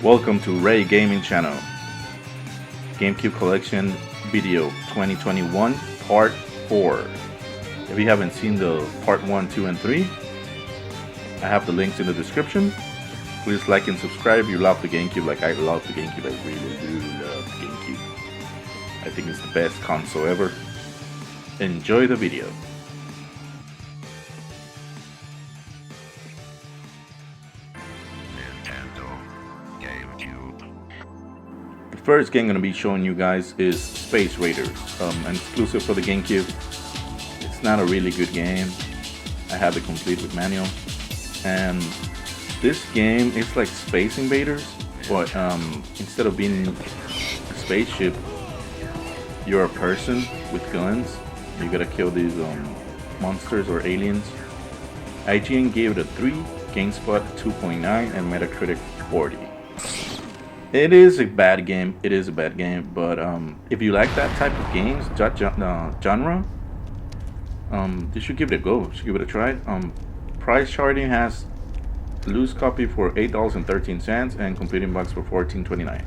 Welcome to Ray Gaming Channel, Gamecube Collection Video 2021 Part 4. If you haven't seen the Part 1, 2, and 3, I have the links in the description. Please like and subscribe if you love the Gamecube like I love the Gamecube. I really do love the Gamecube. I think it's the best console ever. Enjoy the video. The first game I'm going to be showing you guys is Space Raiders, an exclusive for the Gamecube. It's not a really good game. I have it complete with manual, and this game is like Space Invaders, but instead of being a spaceship, you're a person with guns. You gotta kill these monsters or aliens. IGN gave it a 3, GameSpot 2.9, and Metacritic 40. It is a bad game. It is a bad game, but if you like that type of games, genre, you should give it a go. You should give it a try. Price charting has loose copy for $8.13 and completing box for $14.29.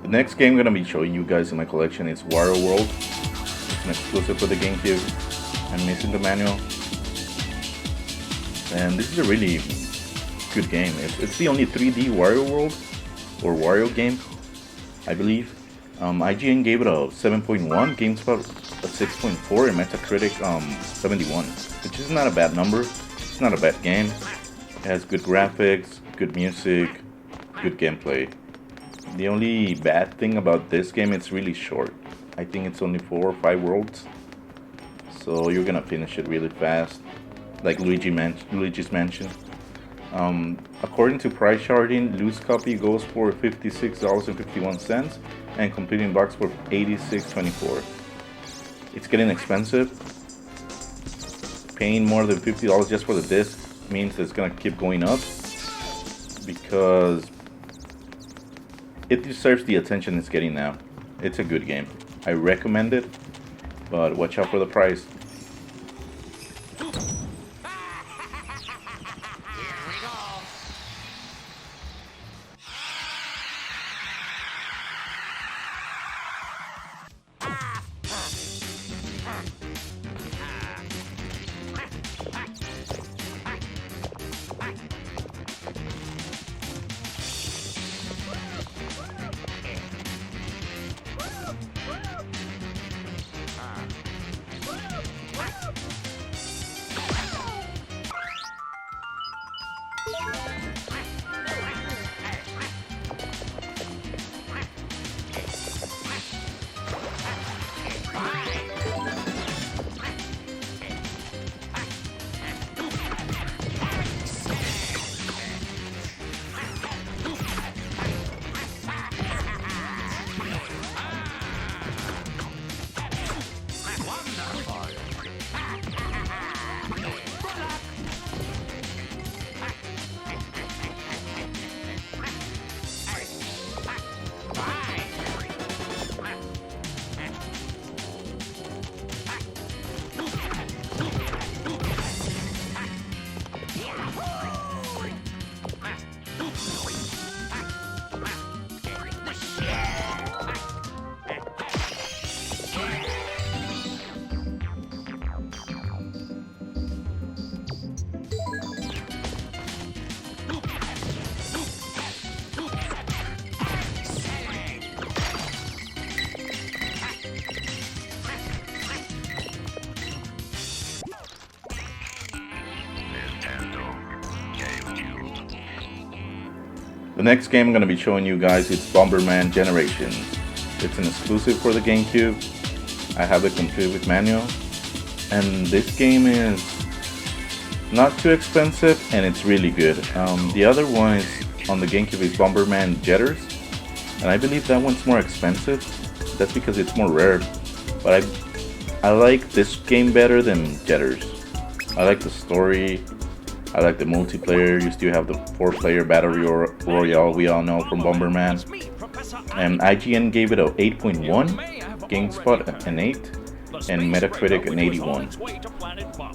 The next game I'm going to be showing you guys in my collection is Wario World. It's an exclusive for the Gamecube. I'm missing the manual. And this is a really good game. It's the only 3D Wario World, or Wario game, I believe. IGN gave it a 7.1, GameSpot a 6.4, and Metacritic 71, which is not a bad number. It's not a bad game. It has good graphics, good music, good gameplay. The only bad thing about this game, it's really short. I think it's only 4 or 5 worlds, so you're gonna finish it really fast, like Luigi's Mansion. According to price charting, loose copy goes for $56.51 and completing box for $86.24. It's getting expensive. Paying more than $50 just for the disc means it's gonna keep going up, because it deserves the attention it's getting now. It's a good game. I recommend it, but watch out for the price. The next game I'm going to be showing you guys is Bomberman Generations. It's an exclusive for the GameCube. I have it complete with manual. And this game is not too expensive and it's really good. The other one is on the GameCube is Bomberman Jetters. And I believe that one's more expensive. That's because it's more rare. But I like this game better than Jetters. I like the story. I like the multiplayer. You still have the 4-player Battle Royale we all know from Bomberman. And IGN gave it a 8.1, GameSpot an 8, and Metacritic an 81.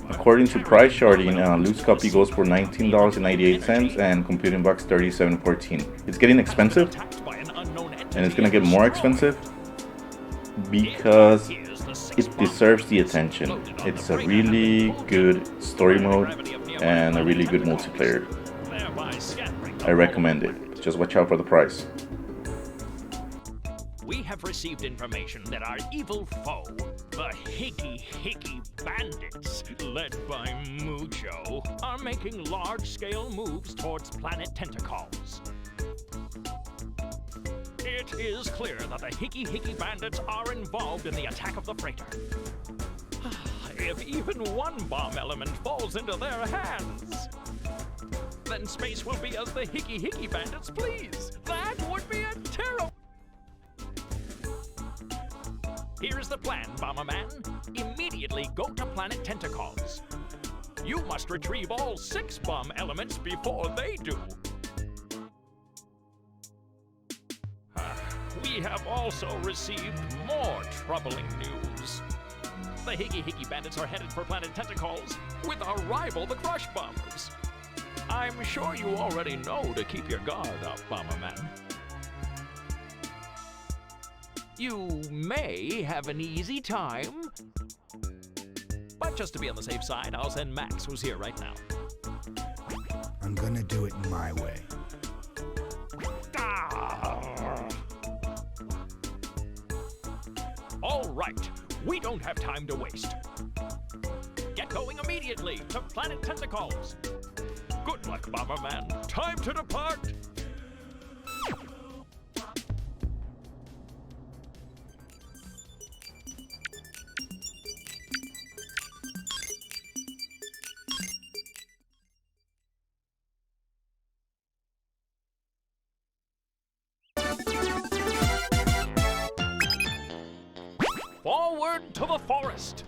According to price charting, loose copy goes for $19.98 and computing box $37.14. It's getting expensive, and it's gonna get more expensive because it deserves the attention. It's a really good story mode and a really good multiplayer. I recommend it. Just watch out for the price. We have received information that our evil foe, the Hickey Bandits, led by Mucho, are making large-scale moves towards Planet Tentacles. It is clear that the Hickey Bandits are involved in the attack of the freighter. If even one bomb element falls into their hands, then space will be as the Hickey Bandits please. That would be a terrible... Here's the plan, Bomberman. Immediately go to Planet Tentacles. You must retrieve all 6 bomb elements before they do. We have also received more troubling news. The Hickey Bandits are headed for Planet Tentacles with our rival, the Crush Bombers. I'm sure you already know to keep your guard up, Bomberman. You may have an easy time, but just to be on the safe side, I'll send Max, who's here right now. I'm gonna do it my way. All right, we don't have time to waste. Get going immediately to Planet Tentacles. Good luck, Bomberman. Time to depart. Forward to the forest!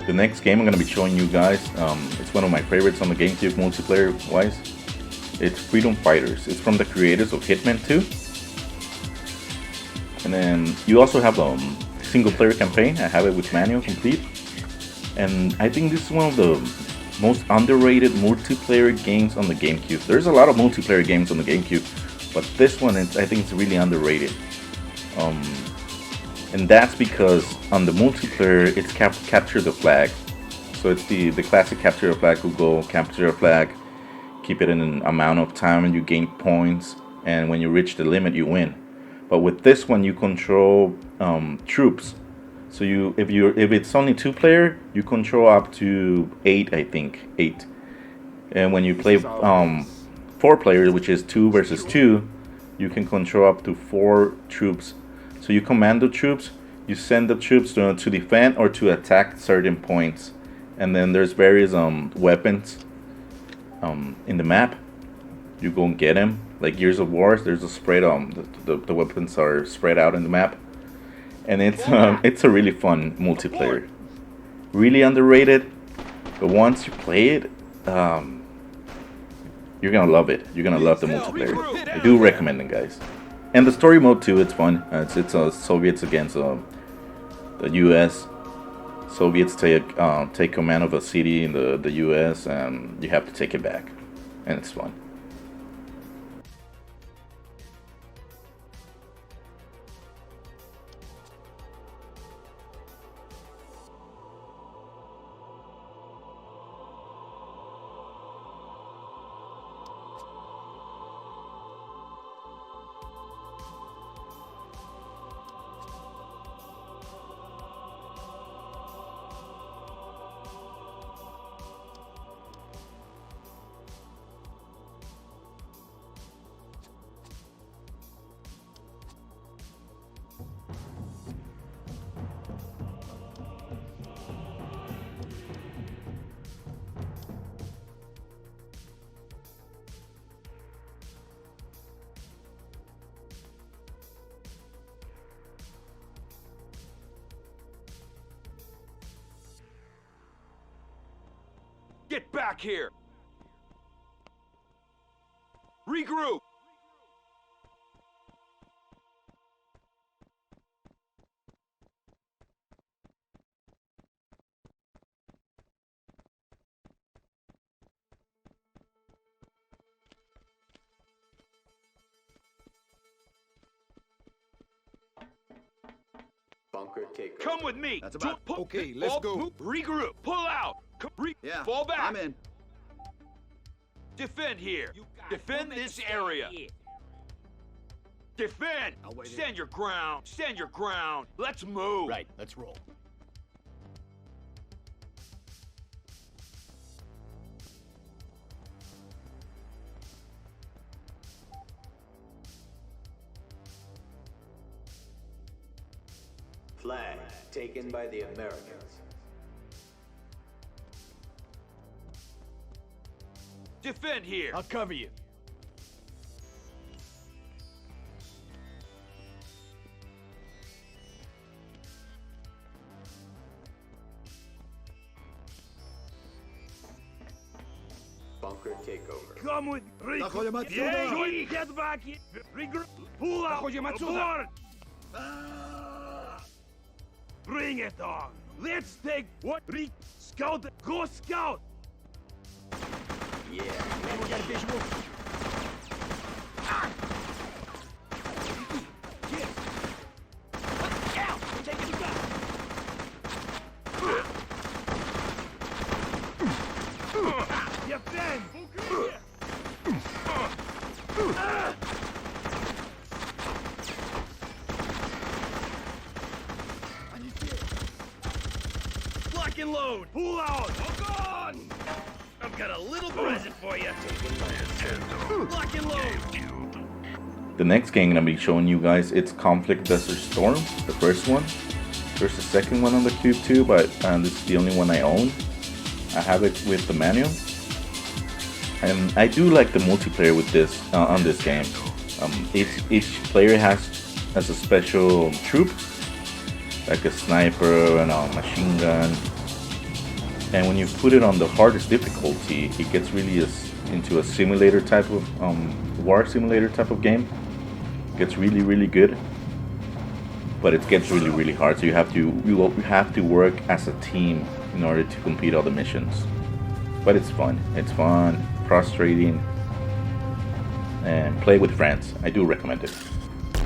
The next game I'm going to be showing you guys, it's one of my favorites on the GameCube multiplayer wise. It's Freedom Fighters. It's from the creators of Hitman 2. And then you also have a single player campaign. I have it with manual complete. And I think this is one of the most underrated multiplayer games on the GameCube. There's a lot of multiplayer games on the GameCube, but this one I think it's really underrated. And that's because on the multiplayer, it's capture the flag. So it's the classic capture the flag. You go capture a flag, keep it in an amount of time, and you gain points. And when you reach the limit, you win. But with this one, you control troops. So if it's only 2-player, you control up to 8, I think 8. And when you play 4 players, which is 2 versus 2, you can control up to 4 troops. So you command the troops, you send the troops to defend or to attack certain points. And then there's various weapons in the map. You go and get them. Like Gears of War, there's a spread the weapons are spread out in the map. And it's a really fun multiplayer. Really underrated, but once you play it, You're gonna love it. You're gonna love the multiplayer. I do recommend it, guys. And the story mode too. It's fun. It's Soviets against the U.S. Soviets take command of a city in the U.S. and you have to take it back, and it's fun. Get back here! Regroup! Bunker takeover. Come with me! That's about- Pull- okay, let's all- go. move- Regroup! Pull out! Yeah, Fall back! I'm in. Defend here! Defend this area! Defend! I'll wait Stand your ground! Stand your ground! Let's move! Right, let's roll. Flag taken by the Americans. Defend here! I'll cover you. Bunker takeover. Come with me. Takoya Matsuda. Yeah, get back here. Regroup. Pull out. Takoya Matsuda. Abort. Ah! Bring it on. Let's take what? Scout. Go scout. Yeah. We got a visual. Defend. Lock and load. Pull out. Hold on. I've got a little present for you. Lock and load. The next game I'm gonna be showing you guys, it's Conflict Desert Storm, the first one. There's a second one on the Cube too, but this is the only one I own. I have it with the manual, and I do like the multiplayer with this on this game. Each player has a special troop, like a sniper and a machine gun. And when you put it on the hardest difficulty, it gets really into a simulator type of war simulator type of game. It gets really good, but it gets really hard. So you have to work as a team in order to complete all the missions. But it's fun. It's fun, frustrating, and play with friends. I do recommend it.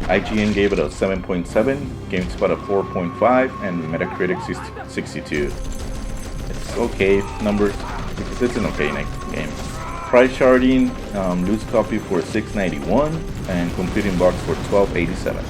IGN gave it a 7.7, GameSpot a 4.5, and Metacritic 62. It's okay numbers because it's an okay game. Price sharding, loose copy for $6.91 and completing box for $12.87.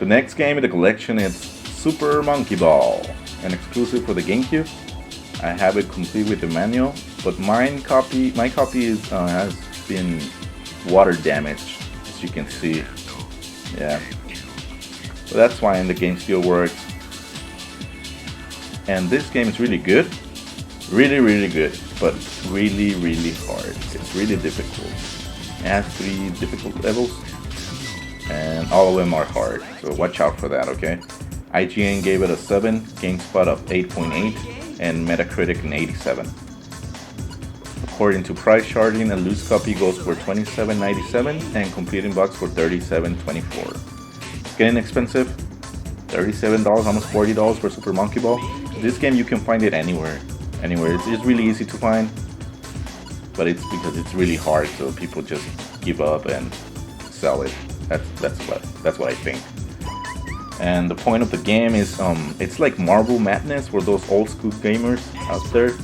The next game in the collection is Super Monkey Ball, an exclusive for the GameCube. I have it complete with the manual, but my copy is, has been water damaged, as you can see. Yeah, but that's fine, the game still works. And this game is really good, really good, but really hard. It's really difficult. It has 3 difficult levels, and all of them are hard, so watch out for that, okay? IGN gave it a 7, GameSpot of 8.8, and Metacritic an 87. According to price charting, a loose copy goes for $27.97 and complete in box for $37.24. It's getting expensive, $37, almost $40 for Super Monkey Ball. This game you can find it anywhere. It's really easy to find, but it's because it's really hard, so people just give up and sell it. That's what I think. And the point of the game is, it's like Marble Madness for those old school gamers out there.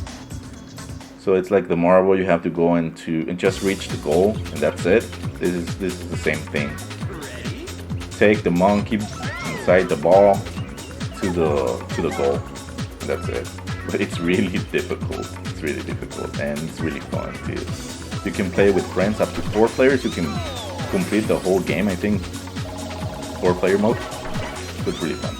So it's like the marble, you have to go into and just reach the goal, and that's it. This is the same thing. Take the monkey inside the ball to the goal, and that's it. But it's really difficult. It's really difficult, and it's really fun too. You can play with friends, up to 4 players. You can complete the whole game, I think. 4-player mode. So it's really fun.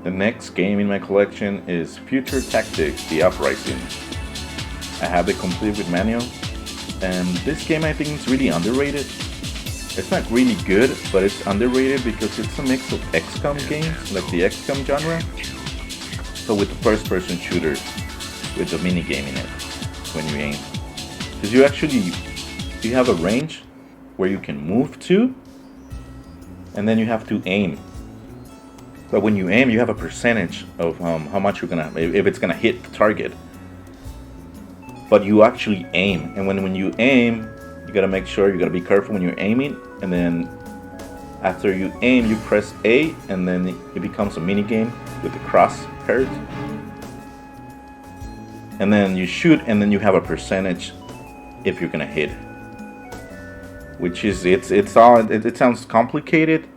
The next game in my collection is Future Tactics: The Uprising. I have it complete with manual, and this game I think is really underrated. It's not really good, but it's underrated because it's a mix of XCOM games, like the XCOM genre, so with the first-person shooter, with the mini game in it, when you aim. Because you have a range where you can move to, and then you have to aim. But when you aim, you have a percentage of how much you're gonna, if it's gonna hit the target. But you actually aim, and when you aim, you gotta make sure, you gotta be careful when you're aiming, and then after you aim, you press A, and then it becomes a mini game with the crosshairs. And then you shoot, and then you have a percentage if you're gonna hit. Which is, it sounds complicated,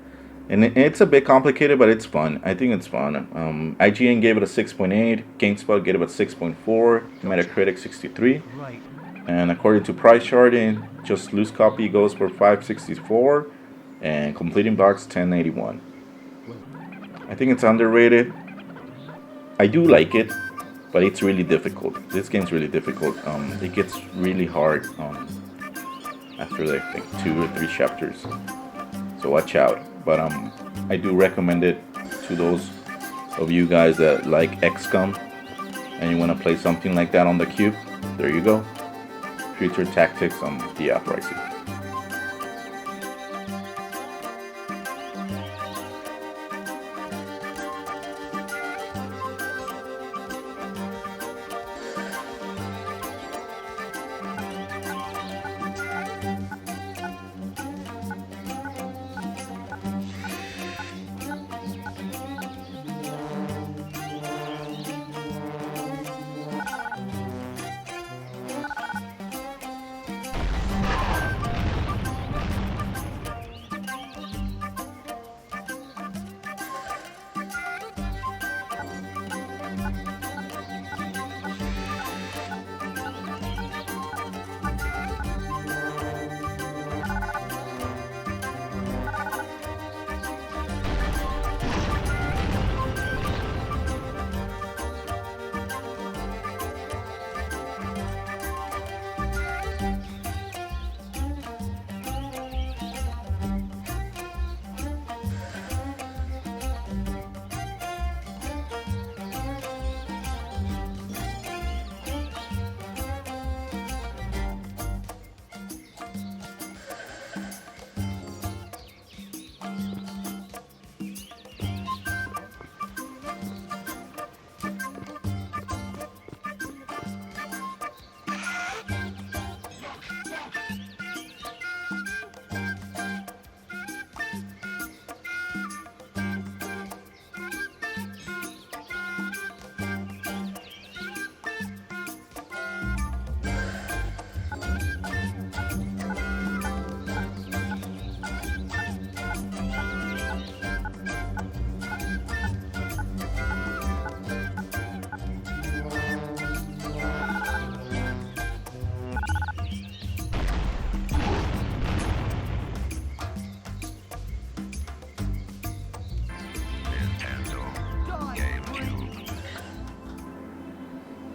and it's a bit complicated, but it's fun. I think it's fun. IGN gave it a 6.8, GameSpot gave it a 6.4, Metacritic 63. And according to price charting, just loose copy goes for $5.64, and completing box $10.81. I think it's underrated. I do like it, but it's really difficult. This game's really difficult. It gets really hard after like, I think 2 or 3 chapters. So watch out. But I do recommend it to those of you guys that like XCOM and you want to play something like that on the Cube. There you go. Future Tactics on the Uprising.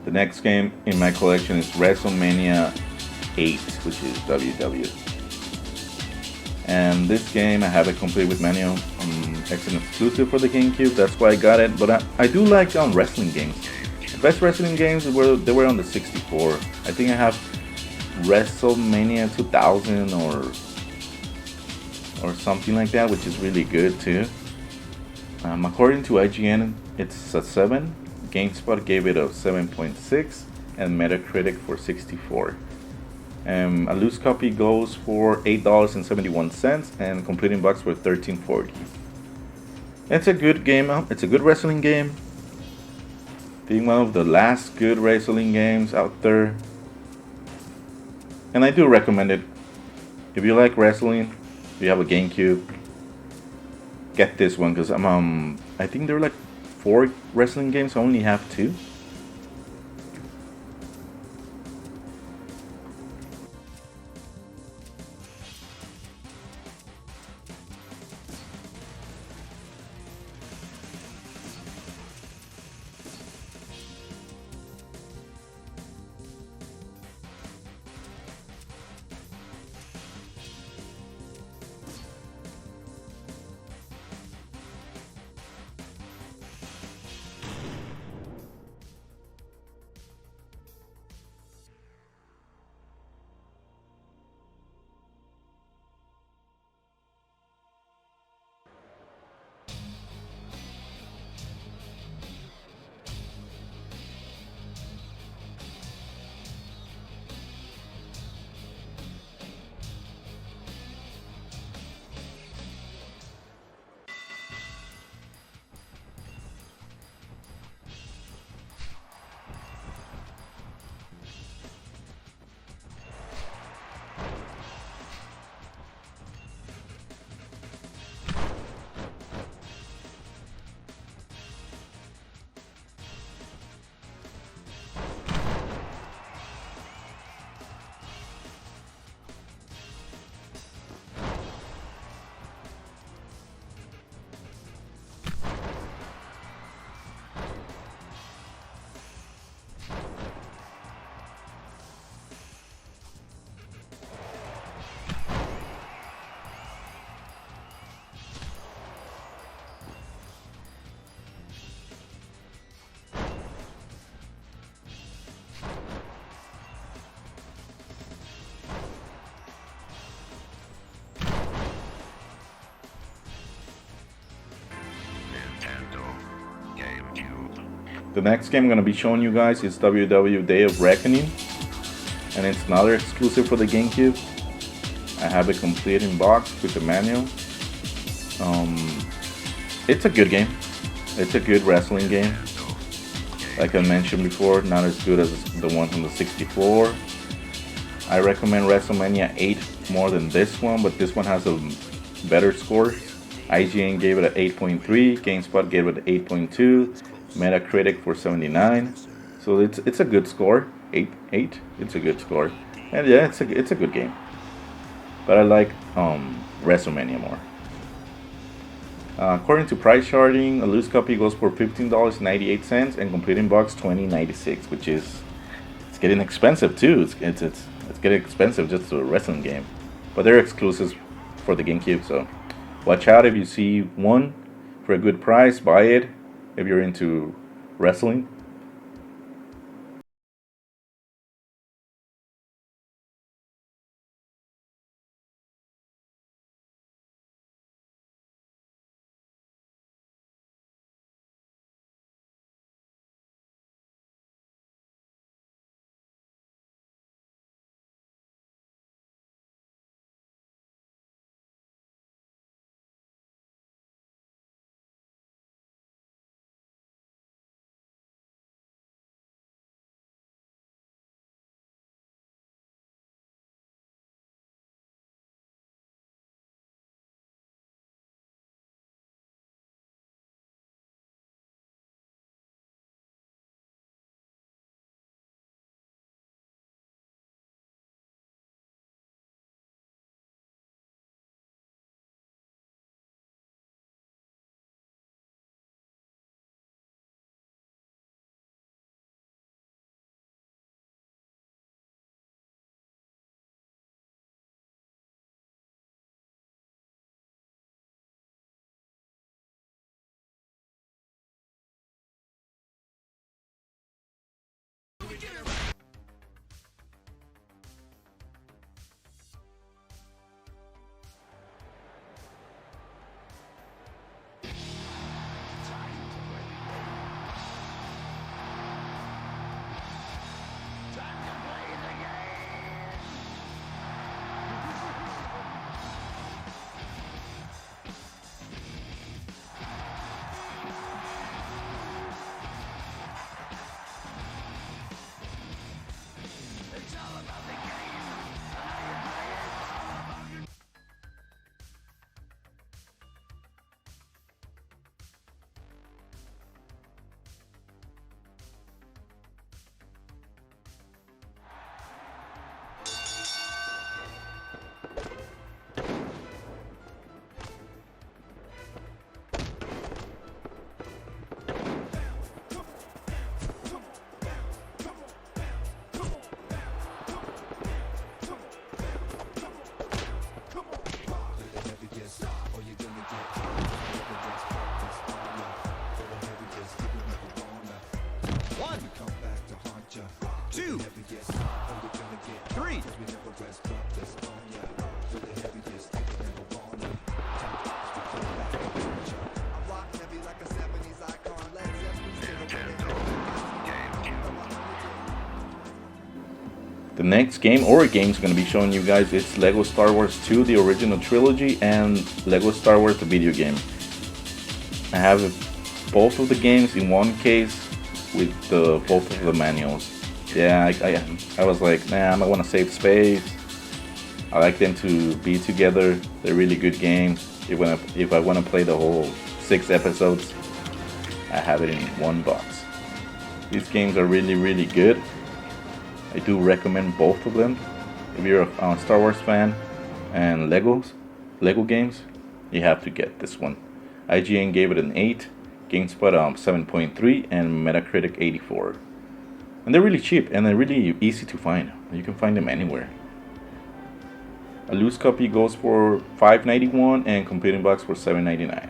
The next game in my collection is Wrestlemania 8, which is WW. And this game, I have it complete with manual. It's an exclusive for the GameCube, that's why I got it. But I do like wrestling games. The best wrestling games they were on the 64. I think I have Wrestlemania 2000 or something like that, which is really good too. According to IGN, it's a 7. GameSpot gave it a 7.6 and Metacritic for 64. A loose copy goes for $8.71 and completing box for $13.40. It's a good game. It's a good wrestling game. Being one of the last good wrestling games out there. And I do recommend it. If you like wrestling, if you have a GameCube, get this one, because I think there are like 4 wrestling games. I only have 2. The next game I'm going to be showing you guys is Wwe Day of Reckoning, and it's another exclusive for the GameCube. I have it complete in box with the manual. It's a good game. It's a good wrestling game. Like I mentioned before, not as good as the one from the 64. I recommend Wrestlemania 8 more than this one, but this one has a better score. IGN gave it an 8.3, GameSpot gave it an 8.2, Metacritic for 79. So it's a good score. 8. It's a good score, and yeah, it's a good game. But I like Wrestlemania more. According to price charting, a loose copy goes for $15.98 and complete in box $20.96, which is it's getting expensive too. It's getting expensive just to a wrestling game, but they're exclusives for the GameCube, so watch out if you see one for a good price. Buy it if you're into wrestling. The next game or games I'm going to be showing you guys is Lego Star Wars 2, the original trilogy, and Lego Star Wars, the video game. I have both of the games in one case with both of the manuals. Yeah, I was like, nah, I want to save space. I like them to be together. They're really good games. If I want to play the whole 6 episodes, I have it in one box. These games are really, really good. I do recommend both of them. If you're a Star Wars fan and Lego games, you have to get this one. IGN gave it an 8, GameSpot 7.3, and Metacritic 84. And they're really cheap and they're really easy to find. You can find them anywhere. A loose copy goes for $5.91 and complete in box for $7.99.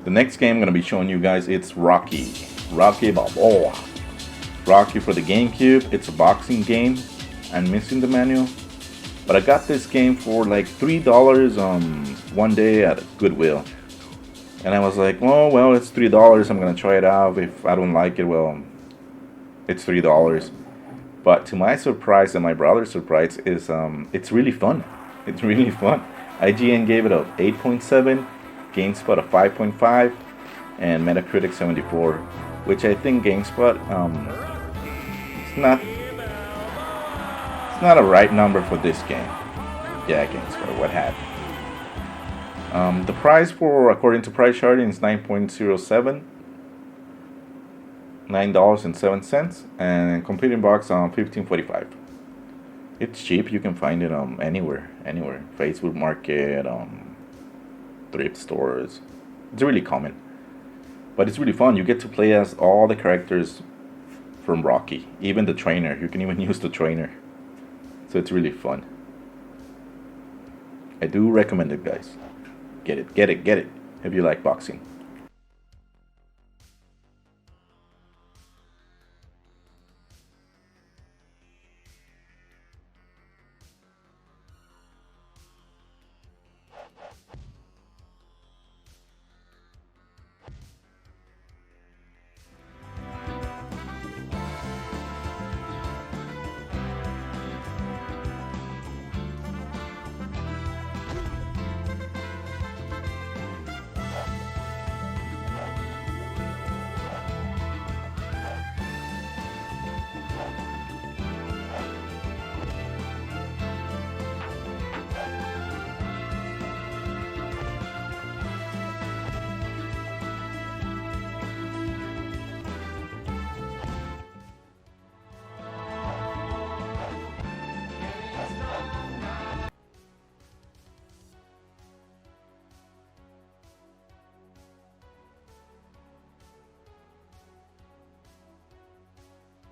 The next game I'm gonna be showing you guys, it's Rocky Balboa. Rocky for the GameCube. It's a boxing game. I'm missing the manual, but I got this game for like $3 one day at Goodwill, and I was like, oh well, it's $3. I'm gonna try it out. If I don't like it, well, it's $3. But to my surprise and my brother's surprise is it's really fun. It's really fun. IGN gave it a 8.7, GameSpot a 5.5, and Metacritic 74, which I think GameSpot it's not a right number for this game. Yeah, GameSpot, what have you. The price for, according to price charting, is $9.07. $9.07, and completing box on $15.45. It's cheap. You can find it anywhere. Facebook Market, thrift stores. It's really common, but it's really fun. You get to play as all the characters from Rocky, even the trainer. You can even use the trainer, so it's really fun. I do recommend it, guys. Get it if you like boxing.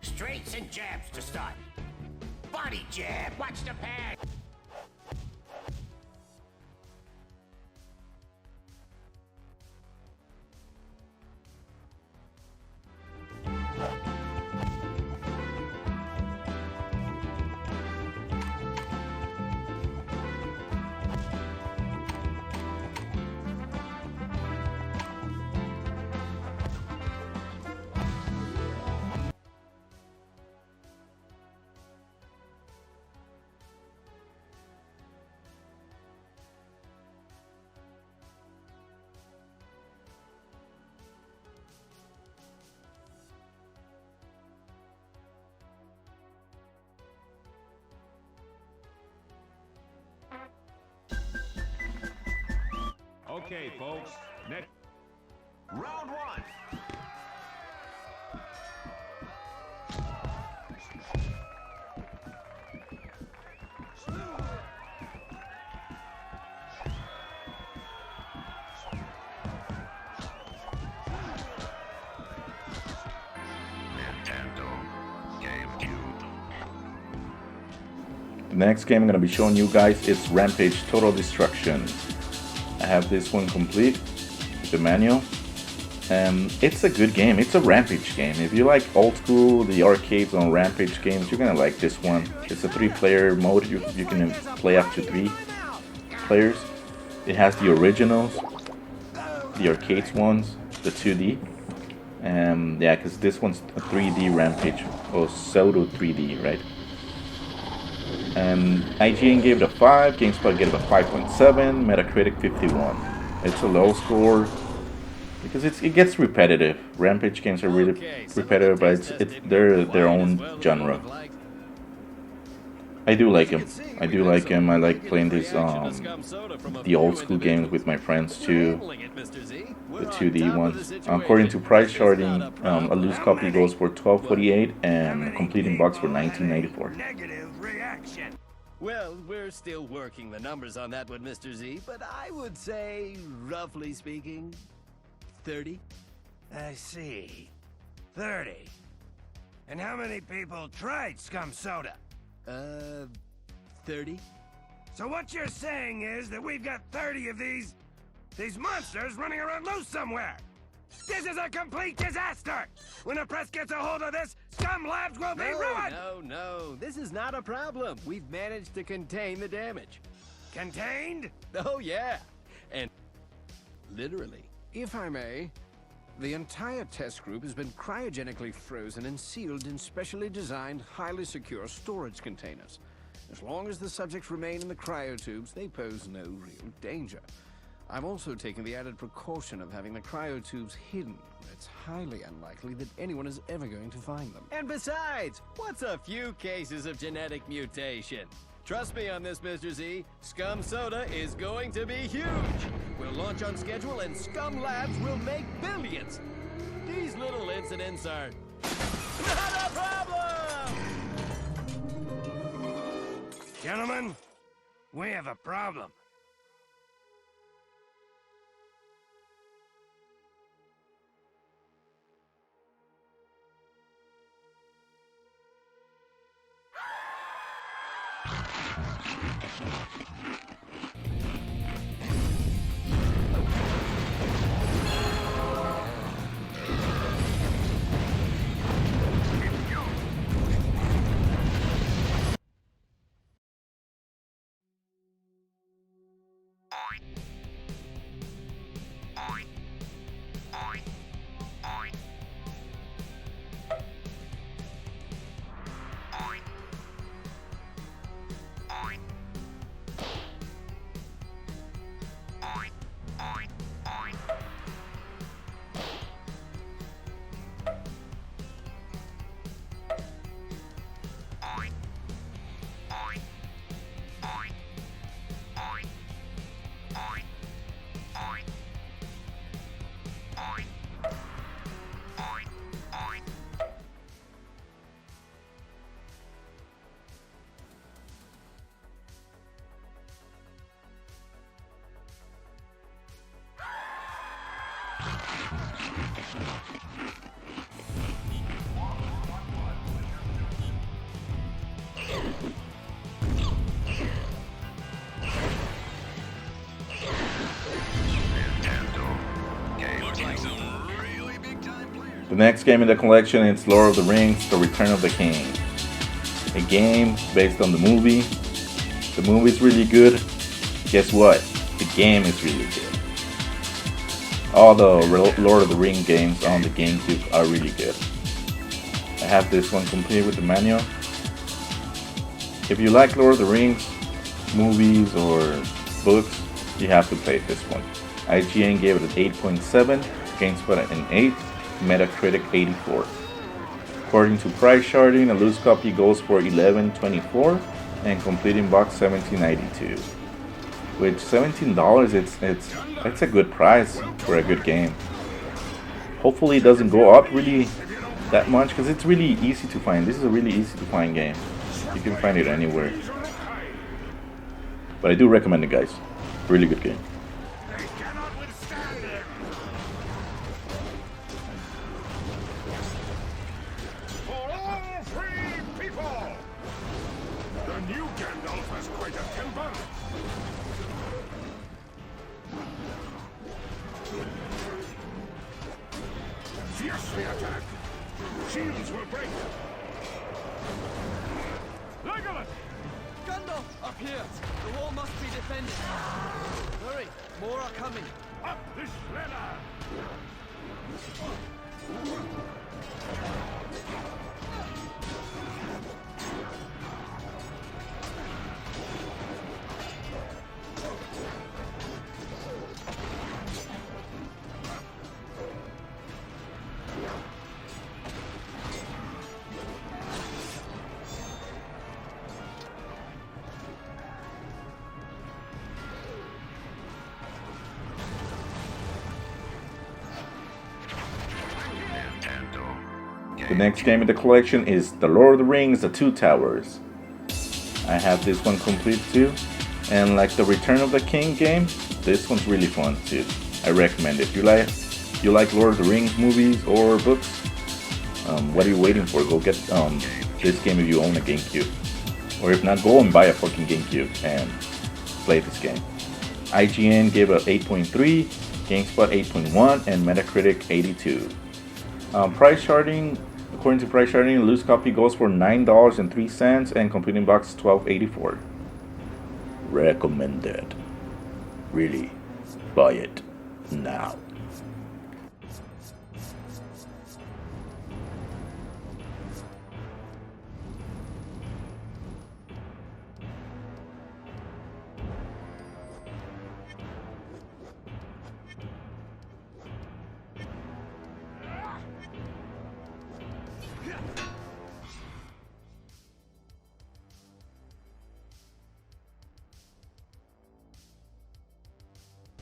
Straights and jabs to start. Body jab. Watch the pad. Okay, folks. Next. Round one. The next game I'm going to be showing you guys is Rampage Total Destruction. I have this one complete with the manual. It's a good game. It's a Rampage game. If you like old school, the arcades on Rampage games, you're going to like this one. It's a 3-player mode. You can play up to 3 players. It has the originals, the arcades ones, the 2D. Yeah, because this one's a 3D Rampage, or pseudo 3D, right? IGN gave it a 5, GameSpot gave it a 5.7, Metacritic 51. It's a low score because it gets repetitive. Rampage games are really repetitive, but they're their own genre. I do like them. I like playing these the old school games with my friends too. The 2D ones. According to price charting, a loose copy goes for $12.48 and a completing box for $19.94. Well, we're still working the numbers on that one, Mr. Z, but I would say, roughly speaking, 30. I see. 30. And how many people tried Scum Soda? 30. So what you're saying is that we've got 30 of these These monsters running around loose somewhere! This is a complete disaster! When the press gets a hold of this, Scum Labs will be ruined! No. This is not a problem. We've managed to contain the damage. Contained? Oh, yeah. And literally, if I may, the entire test group has been cryogenically frozen and sealed in specially designed, highly secure storage containers. As long as the subjects remain in the cryotubes, they pose no real danger. I've also taken the added precaution of having the cryotubes hidden. It's highly unlikely that anyone is ever going to find them. And besides, what's a few cases of genetic mutation? Trust me on this, Mr. Z. Scum Soda is going to be huge. We'll launch on schedule and Scum Labs will make billions. These little incidents are not a problem! Gentlemen, we have a problem. The next game in the collection is Lord of the Rings: The Return of the King. A game based on the movie. The movie is really good. Guess what? The game is really good. All the Lord of the Rings games on the Gamecube are really good. I have this one complete with the manual. If you like Lord of the Rings movies or books, you have to play this one. IGN gave it an 8.7, GameSpot an 8, Metacritic 84. According to price charting, a loose copy goes for $11.24 and complete in box $17.92. With $17, it's a good price for a good game. Hopefully it doesn't go up really that much because it's really easy to find. This is a really easy to find game. You can find it anywhere. But I do recommend it, guys. Really good game. Fiercely attack! Shields will break! Legolas! Gandalf! Up here! The wall must be defended! Hurry! More are coming! Up this ladder! The next game in the collection is The Lord of the Rings: The Two Towers. I have this one complete too, and like the Return of the King game, this one's really fun too. I recommend it. If you like Lord of the Rings movies or books, what are you waiting for? Go get this game if you own a GameCube, or if not, go and buy a fucking GameCube and play this game. IGN gave it 8.3, GameSpot 8.1, and Metacritic 82. Price charting, according to price charting, a loose copy goes for $9.03 and completing box $12.84. Recommended. Really, buy it now.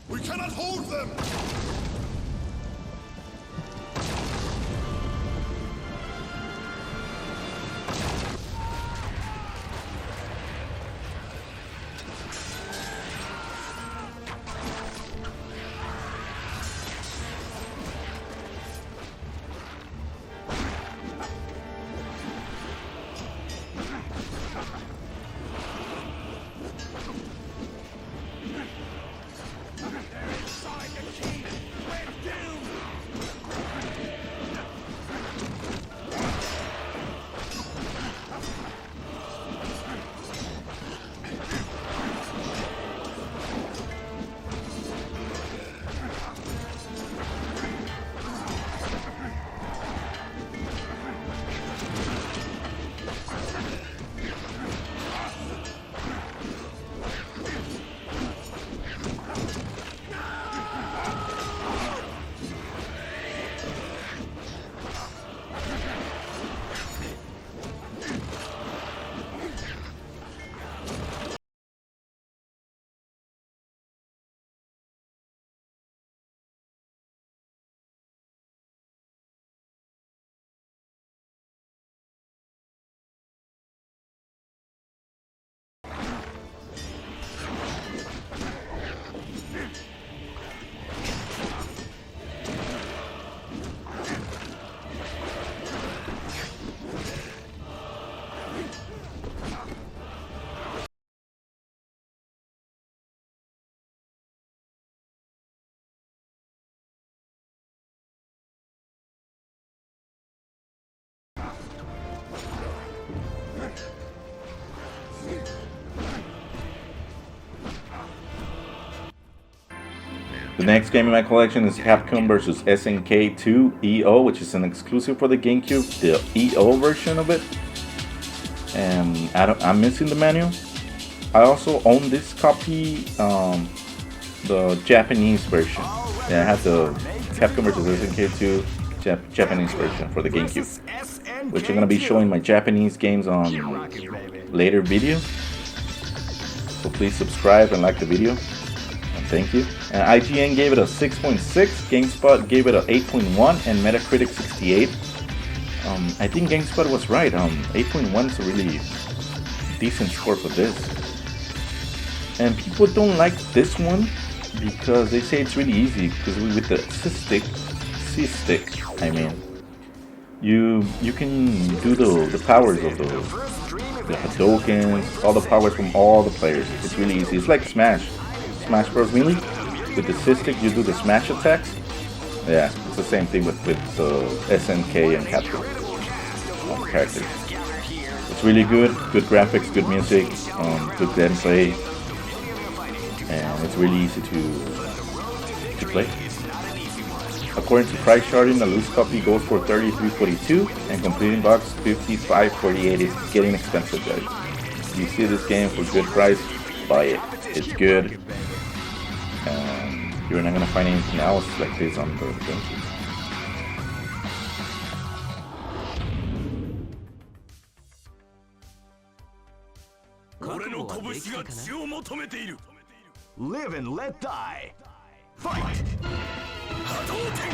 We cannot hold them! The next game in my collection is Capcom vs. SNK 2 EO, which is an exclusive for the GameCube, the EO version of it. And I'm missing the manual. I also own this copy, the Japanese version. Yeah, I have the Capcom vs. SNK 2 Japanese version for the GameCube, which I'm going to be showing my Japanese games on later videos. So please subscribe and like the video. And thank you. And IGN gave it a 6.6, GameSpot gave it a 8.1, and Metacritic 68. I think GameSpot was right. 8.1 is a really decent score for this. And people don't like this one because they say it's really easy, because with the C-stick, I mean, you can do the powers of the Hadokens, all the powers from all the players. It's really easy. It's like Smash Bros. Melee. With the C-stick, you do the smash attacks. Yeah, it's the same thing with the SNK and Capcom characters. It's really good graphics, good music, good gameplay, and it's really easy to play. According to price charting, the loose copy goes for $33.42, and completing box $55.48. It's getting expensive, guys. If you see this game for good price, buy it. It's good. You're not gonna find anything else like this on the GameCube. Live and let die. Fight! Hadouken!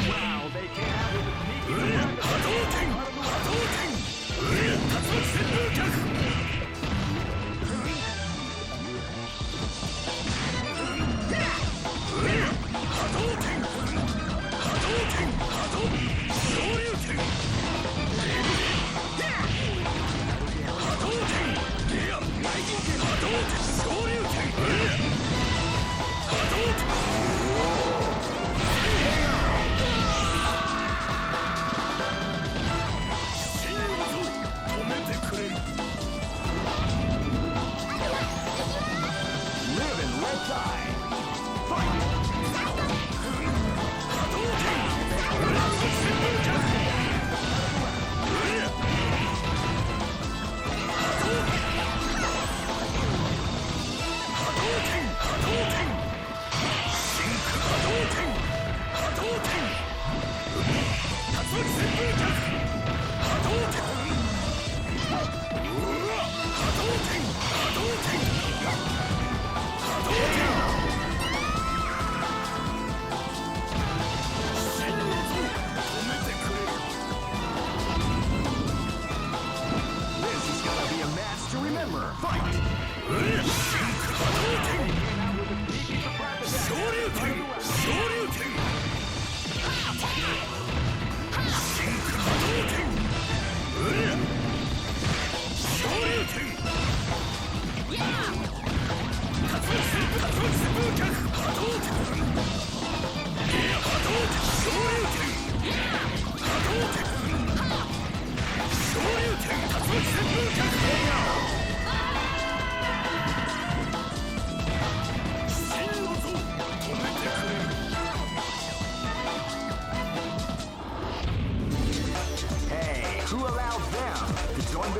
Wow, they can have it. Hadouken! Hadouken!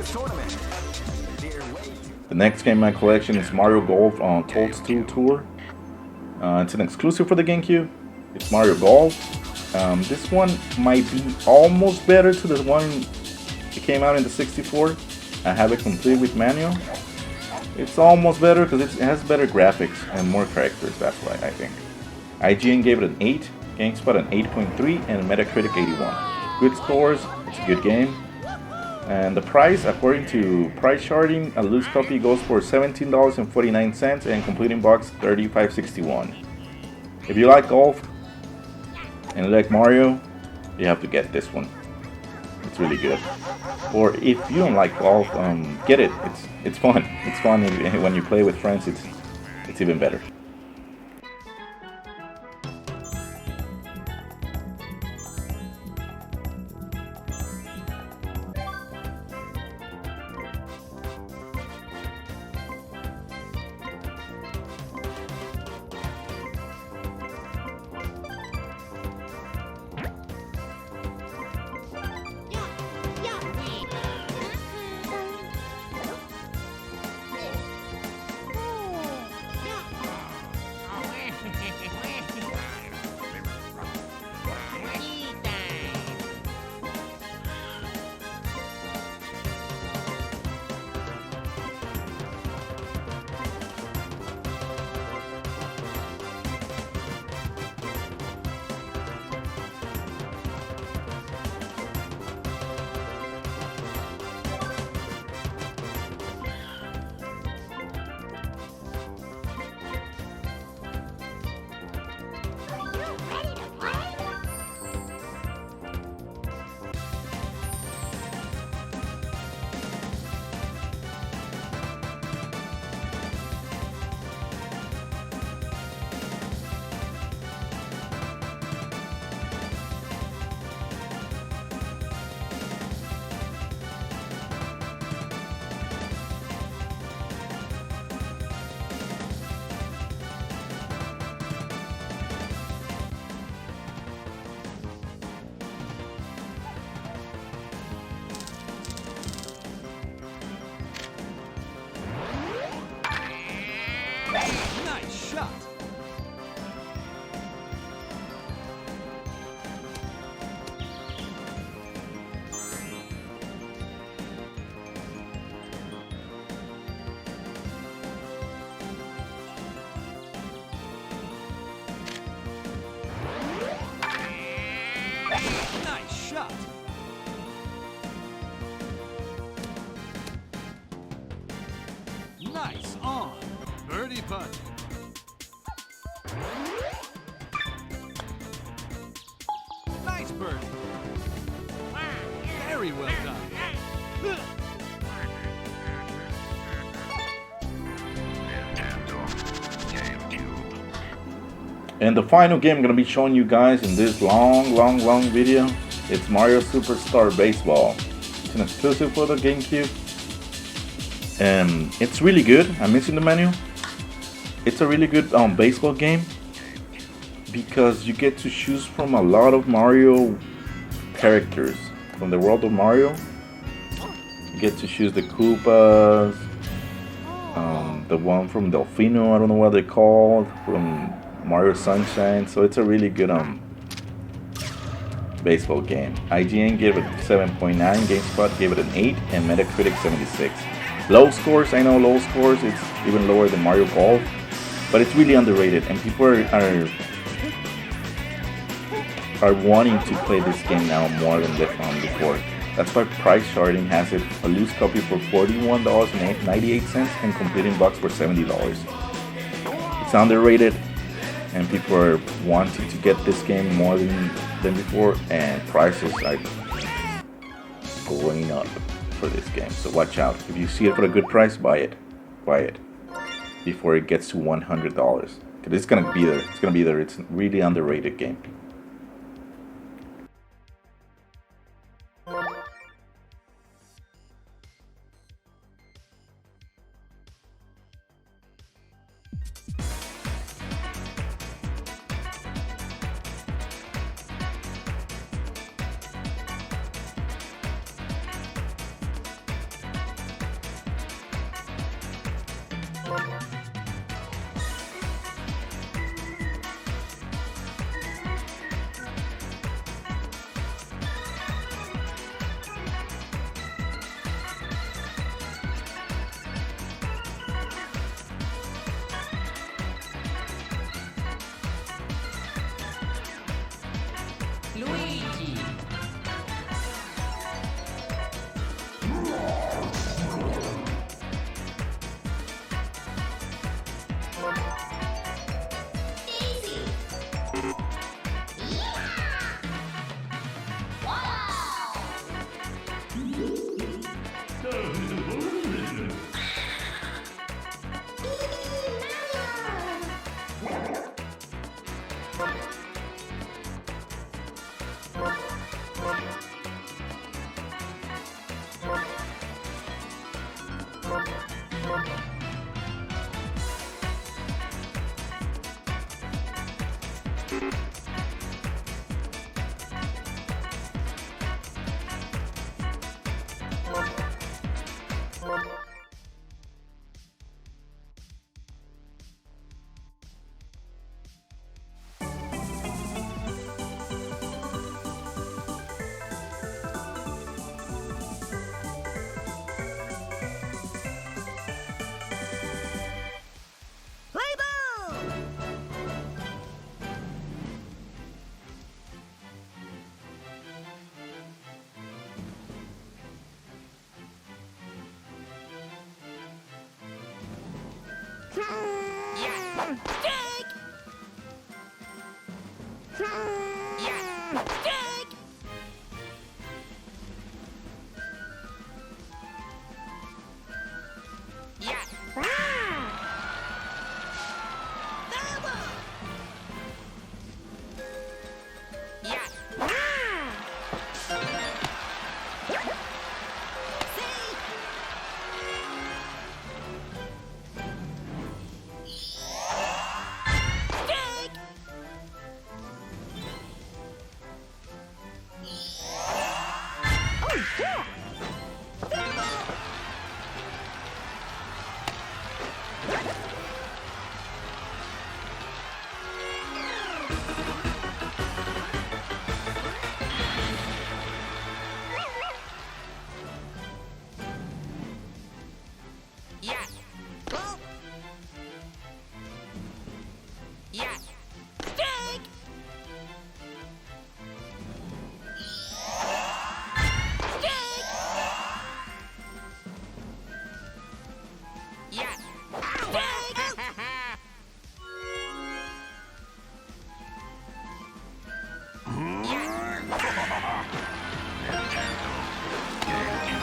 tournament. The next game in my collection is Mario Golf on Toadstool Tour. It's an exclusive for the GameCube. It's Mario Golf. This one might be almost better to the one that came out in the 64. I have it complete with manual. It's almost better because it has better graphics and more characters, that's why I think. IGN gave it an 8, GameSpot an 8.3, and Metacritic 81. Good scores, it's a good game. And the price, according to price charting, a loose copy goes for $17.49 and completing box $35.61. If you like golf and you like Mario, you have to get this one. It's really good. Or if you don't like golf, get it. It's fun. It's fun when you play with friends. It's even better. Nice shot. Nice shot. Nice on. Birdie putt. Nice birdie. Very well done. And the final game I'm going to be showing you guys in this long video, it's Mario Superstar Baseball. It's an exclusive for the GameCube. And it's really good. I'm missing the menu. It's a really good baseball game because you get to choose from a lot of Mario characters from the world of Mario. You get to choose the Koopas, the one from Delfino, I don't know what they're called, from Mario Sunshine. So it's a really good baseball game. IGN gave it 7.9, GameSpot gave it an 8, and Metacritic 76. Low scores, I know low scores, it's even lower than Mario Golf, but it's really underrated and people are wanting to play this game now more than before. That's why price charting has it a loose copy for $41.98 and completing box for $70. It's underrated and people are wanting to get this game more than before, and prices are going up for this game, so watch out. If you see it for a good price, buy it before it gets to $100, because it's gonna be there. It's a really underrated game.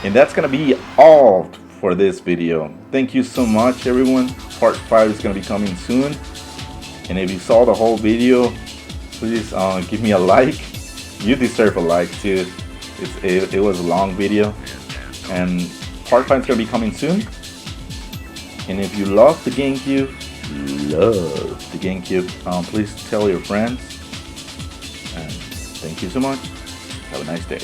And that's gonna be all for this video. Thank you so much, everyone. Part 5 is gonna be coming soon. And if you saw the whole video, please give me a like. You deserve a like too. It was a long video. And part 5 is gonna be coming soon. And if you love the GameCube, please tell your friends. And thank you so much. Have a nice day.